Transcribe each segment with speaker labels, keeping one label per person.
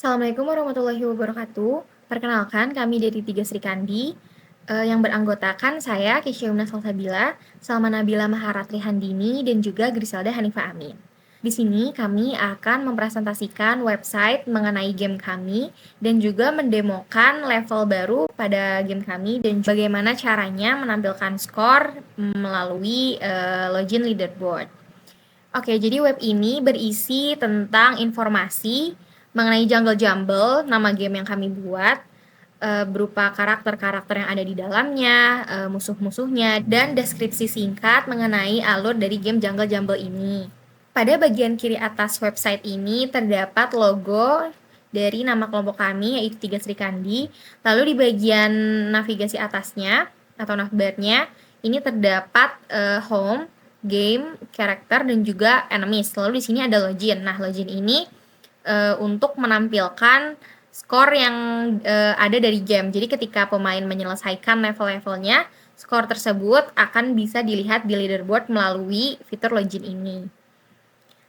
Speaker 1: Assalamualaikum warahmatullahi wabarakatuh. Perkenalkan, kami dari Tiga Sri Kandi, yang beranggotakan saya, Kesya Yumna Salsabila, Salma Nabila Maharatri Handini, dan juga Griselda Hanifah Amin. Di sini kami akan mempresentasikan website mengenai game kami dan juga mendemokan level baru pada game kami dan bagaimana caranya menampilkan skor melalui login leaderboard. Oke, jadi web ini berisi tentang informasi mengenai Jungle Jumble, nama game yang kami buat, berupa karakter-karakter yang ada di dalamnya, musuh-musuhnya, dan deskripsi singkat mengenai alur dari game Jungle Jumble ini. Pada bagian kiri atas website ini terdapat logo dari nama kelompok kami, yaitu Tiga Sri Kandi. Lalu di bagian navigasi atasnya atau navbarnya ini terdapat home, game, karakter, dan juga enemies. Lalu di sini ada login. Nah, login ini untuk menampilkan skor yang ada dari game. Jadi ketika pemain menyelesaikan level-levelnya, skor tersebut akan bisa dilihat di leaderboard melalui fitur login ini.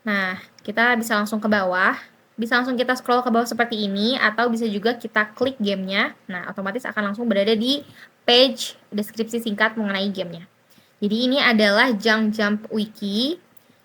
Speaker 1: Nah, kita bisa langsung ke bawah. Bisa langsung kita scroll ke bawah seperti ini, atau bisa juga kita klik gamenya. Nah, otomatis akan langsung berada di page deskripsi singkat mengenai gamenya. Jadi ini adalah Junk Jump Wiki.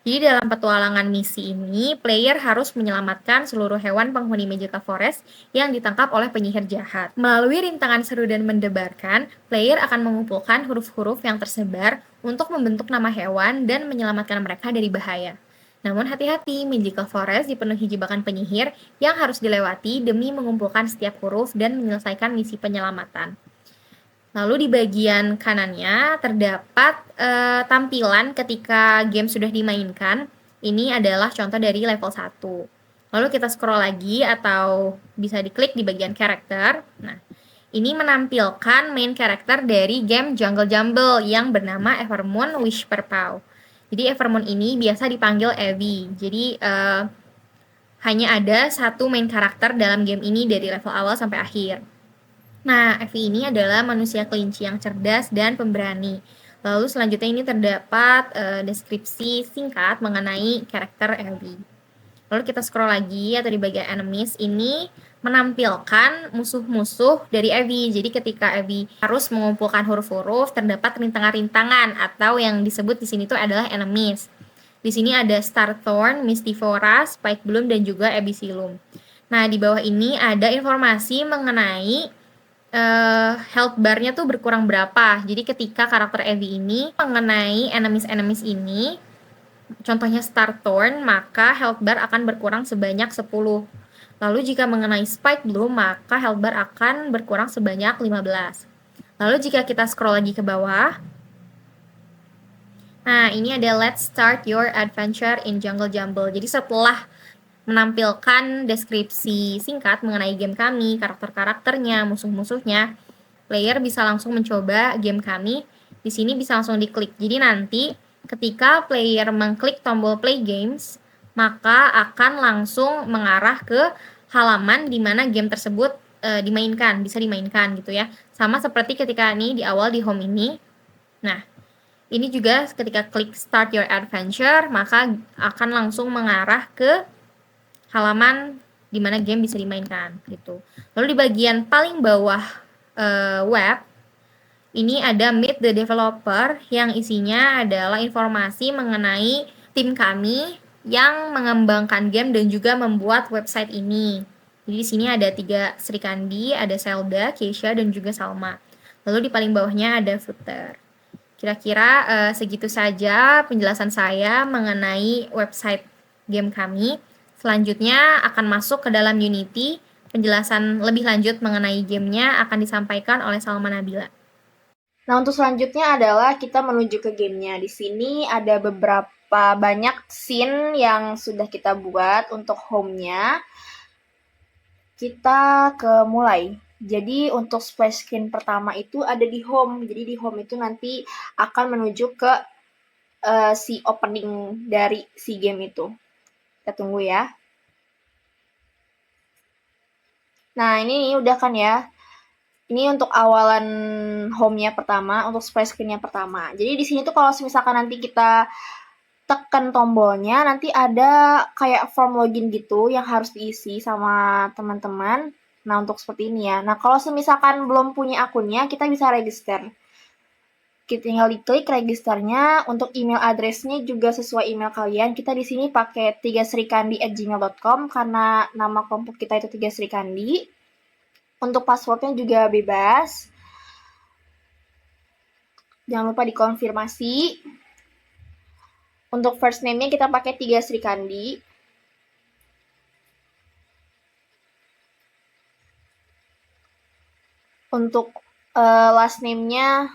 Speaker 1: Jadi dalam petualangan misi ini, player harus menyelamatkan seluruh hewan penghuni Magical Forest yang ditangkap oleh penyihir jahat. Melalui rintangan seru dan mendebarkan, player akan mengumpulkan huruf-huruf yang tersebar untuk membentuk nama hewan dan menyelamatkan mereka dari bahaya. Namun hati-hati, Magical Forest dipenuhi jebakan penyihir yang harus dilewati demi mengumpulkan setiap huruf dan menyelesaikan misi penyelamatan. Lalu di bagian kanannya terdapat tampilan ketika game sudah dimainkan. Ini adalah contoh dari level 1. Lalu kita scroll lagi atau bisa diklik di bagian karakter. Nah, ini menampilkan main karakter dari game Jungle Jumble yang bernama Evermoon Whisper Paw. Jadi Evermoon ini biasa dipanggil Evie. Jadi hanya ada satu main karakter dalam game ini dari level awal sampai akhir. Nah, Evie ini adalah manusia kelinci yang cerdas dan pemberani. Lalu selanjutnya ini terdapat deskripsi singkat mengenai karakter Evie. Lalu kita scroll lagi atau di bagian enemies ini menampilkan musuh-musuh dari Evie. Jadi ketika Evie harus mengumpulkan huruf-huruf, terdapat rintangan-rintangan atau yang disebut di sini tuh adalah enemies. Di sini ada Starthorn, Mystifora, Spike Bloom, dan juga Abyssillum. Nah, di bawah ini ada informasi mengenai health bar-nya tuh berkurang berapa. Jadi ketika karakter Evie ini mengenai enemies-enemies ini, contohnya Starthorn, maka health bar akan berkurang sebanyak 10. Lalu jika mengenai Spike Bloom, maka health bar akan berkurang sebanyak 15. Lalu jika kita scroll lagi ke bawah, nah ini ada Let's Start Your Adventure in Jungle Jumble. Jadi setelah menampilkan deskripsi singkat mengenai game kami, karakter-karakternya, musuh-musuhnya, player bisa langsung mencoba game kami. Di sini bisa langsung diklik. Jadi nanti ketika player mengklik tombol play games, maka akan langsung mengarah ke halaman di mana game tersebut dimainkan, bisa dimainkan gitu ya. Sama seperti ketika ini di awal di home ini. Nah, ini juga ketika klik start your adventure, maka akan langsung mengarah ke halaman di mana game bisa dimainkan gitu. Lalu di bagian paling bawah web ini ada Meet the Developer yang isinya adalah informasi mengenai tim kami yang mengembangkan game dan juga membuat website ini. Jadi di sini ada 3 Sri Kandi, ada Zelda, Kesya, dan juga Salma. Lalu di paling bawahnya ada footer. Kira-kira segitu saja penjelasan saya mengenai website game kami. Selanjutnya akan masuk ke dalam Unity. Penjelasan lebih lanjut mengenai gamenya akan disampaikan oleh Salma Nabila.
Speaker 2: Nah, untuk selanjutnya adalah kita menuju ke gamenya. Di sini ada beberapa banyak scene yang sudah kita buat untuk home-nya. Kita ke mulai. Jadi untuk splash screen pertama itu ada di home. Jadi di home itu nanti akan menuju ke si opening dari si game itu. Kita tunggu ya. Nah, ini udah kan ya. Ini untuk awalan home-nya pertama, untuk splash screen-nya pertama. Jadi di sini tuh kalau misalkan nanti kita tekan tombolnya, nanti ada kayak form login gitu yang harus diisi sama teman-teman. Nah, untuk seperti ini ya. Nah, kalau misalkan belum punya akunnya, kita bisa register. Kita tinggal diklik registernya. Untuk email address-nya juga sesuai email kalian. Kita di sini pakai 3srikandi@gmail.com karena nama kelompok kita itu 3srikandi. Untuk passwordnya juga bebas. Jangan lupa dikonfirmasi. Untuk first name-nya kita pakai 3srikandi. Untuk last name-nya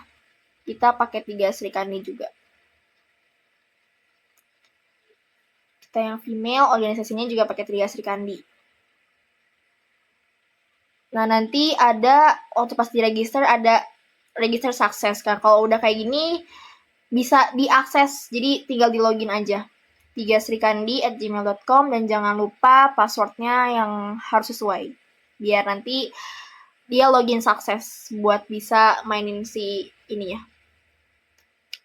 Speaker 2: kita pakai 3srikandi juga. Kita yang female, organisasinya juga pakai 3srikandi. Nah, nanti ada waktu pas diregister ada register sukses kan. Kalau udah kayak gini bisa diakses, jadi tinggal di login aja. 3srikandi@gmail.com dan jangan lupa passwordnya yang harus sesuai. Biar nanti dia login sukses buat bisa mainin si ini ya.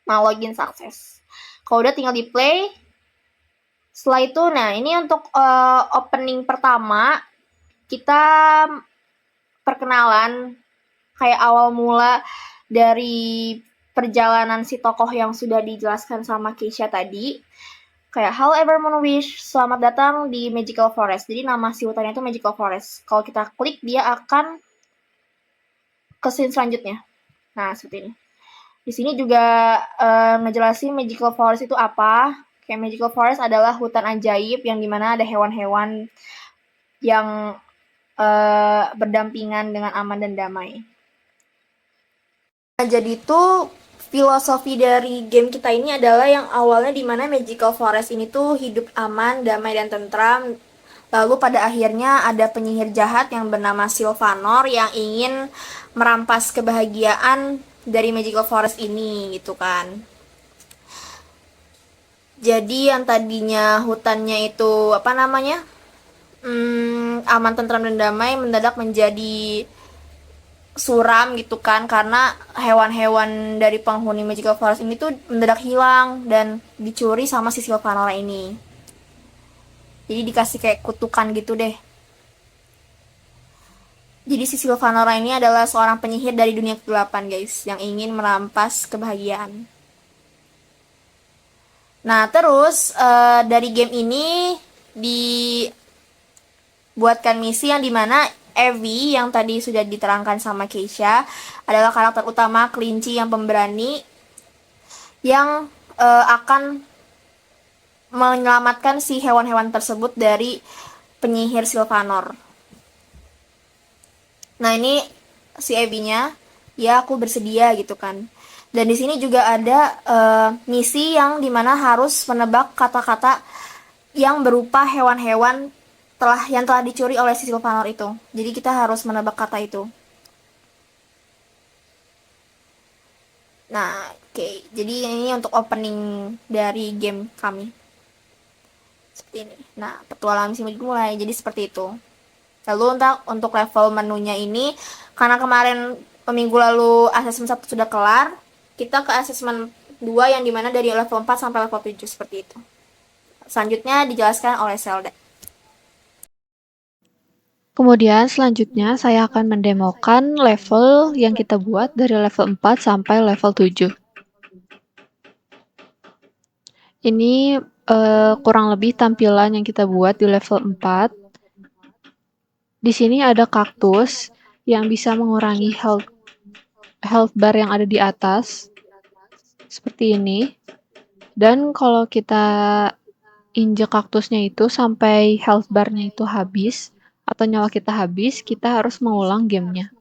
Speaker 2: Nah, login sukses. Kalau udah tinggal di play. Setelah itu, nah ini untuk opening pertama, kita perkenalan kayak awal mula dari perjalanan si tokoh yang sudah dijelaskan sama Keisha tadi. Kayak Hello Evermore Wish, selamat datang di Magical Forest. Jadi nama si hutannya itu Magical Forest. Kalau kita klik, dia akan ke scene selanjutnya. Nah, seperti ini. Di sini juga ngejelasin Magical Forest itu apa. Kayak Magical Forest adalah hutan ajaib yang dimana ada hewan-hewan yang berdampingan dengan aman dan damai. Nah, jadi tuh filosofi dari game kita ini adalah yang awalnya dimana Magical Forest ini tuh hidup aman, damai, dan tentram. Lalu pada akhirnya ada penyihir jahat yang bernama Sylvanor yang ingin merampas kebahagiaan dari Magical Forest ini gitu kan. Jadi yang tadinya hutannya itu apa namanya aman, tentram, dan damai mendadak menjadi suram gitu kan karena hewan-hewan dari penghuni Magical Forest ini tuh mendadak hilang dan dicuri sama si Sylvanor ini. Jadi dikasih kayak kutukan gitu deh. Jadi si Sylvanor ini adalah seorang penyihir dari dunia kegelapan guys yang ingin merampas kebahagiaan. Nah terus dari game ini dibuatkan misi yang dimana Evie yang tadi sudah diterangkan sama Keisha adalah karakter utama kelinci yang pemberani yang akan menyelamatkan si hewan-hewan tersebut dari penyihir Sylvanor. Nah ini si Evie-nya, ya aku bersedia gitu kan. Dan di sini juga ada misi yang dimana harus menebak kata-kata yang berupa hewan-hewan yang telah dicuri oleh si Sylvanor itu. Jadi kita harus menebak kata itu. Nah, oke. Jadi ini untuk opening dari game kami. Seperti ini. Nah, petualangan misi mulai. Jadi seperti itu. Lalu untuk level menunya ini, karena kemarin minggu lalu asesmen 1 sudah kelar, kita ke asesmen 2 yang dimana dari level 4 sampai level 7 seperti itu. Selanjutnya dijelaskan oleh Zelda.
Speaker 3: Kemudian selanjutnya saya akan mendemokan level yang kita buat dari level 4 sampai level 7. Ini kurang lebih tampilan yang kita buat di level 4. Di sini ada kaktus yang bisa mengurangi health bar yang ada di atas. Seperti ini. Dan kalau kita injek kaktusnya itu sampai health bar-nya itu habis atau nyawa kita habis, kita harus mengulang gamenya.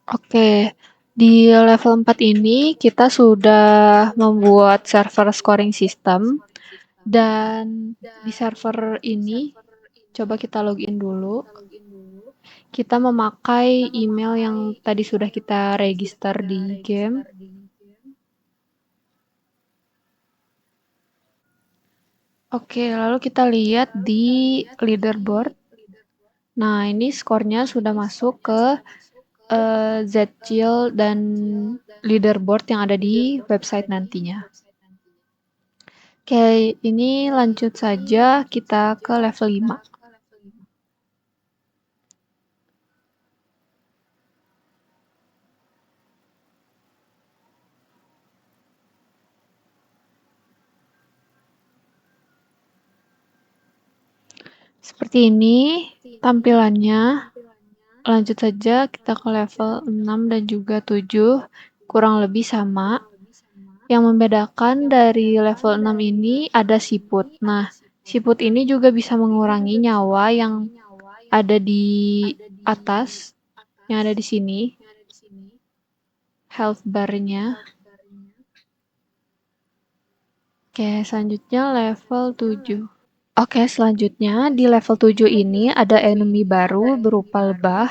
Speaker 3: Oke, di level 4 ini kita sudah membuat server scoring system dan di server ini coba kita login dulu. Kita memakai email yang tadi sudah kita register di game. Oke, lalu kita lihat di leaderboard. Nah, ini skornya sudah masuk ke Zchill dan leaderboard yang ada di website nantinya. Oke, ini lanjut saja kita ke level 5. Seperti ini tampilannya. Lanjut saja kita ke level 6 dan juga 7, kurang lebih sama. Yang membedakan dari level 6 ini ada siput. Nah, siput ini juga bisa mengurangi nyawa yang ada di atas, yang ada di sini. Health bar-nya. Oke, selanjutnya level 7. Oke, selanjutnya di level 7 ini ada enemy baru berupa lebah.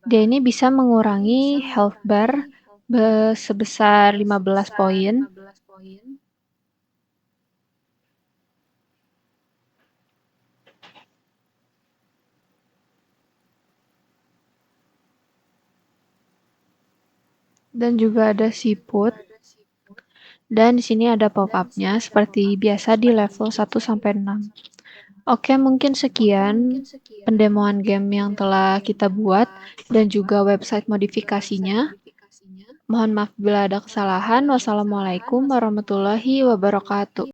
Speaker 3: Dia ini bisa mengurangi health bar sebesar 15 poin. Dan juga ada siput. Dan di sini ada pop-up-nya seperti biasa di level 1 sampai 6. Oke, mungkin sekian pendemoan game yang telah kita buat dan juga website modifikasinya. Mohon maaf bila ada kesalahan. Wassalamualaikum warahmatullahi wabarakatuh.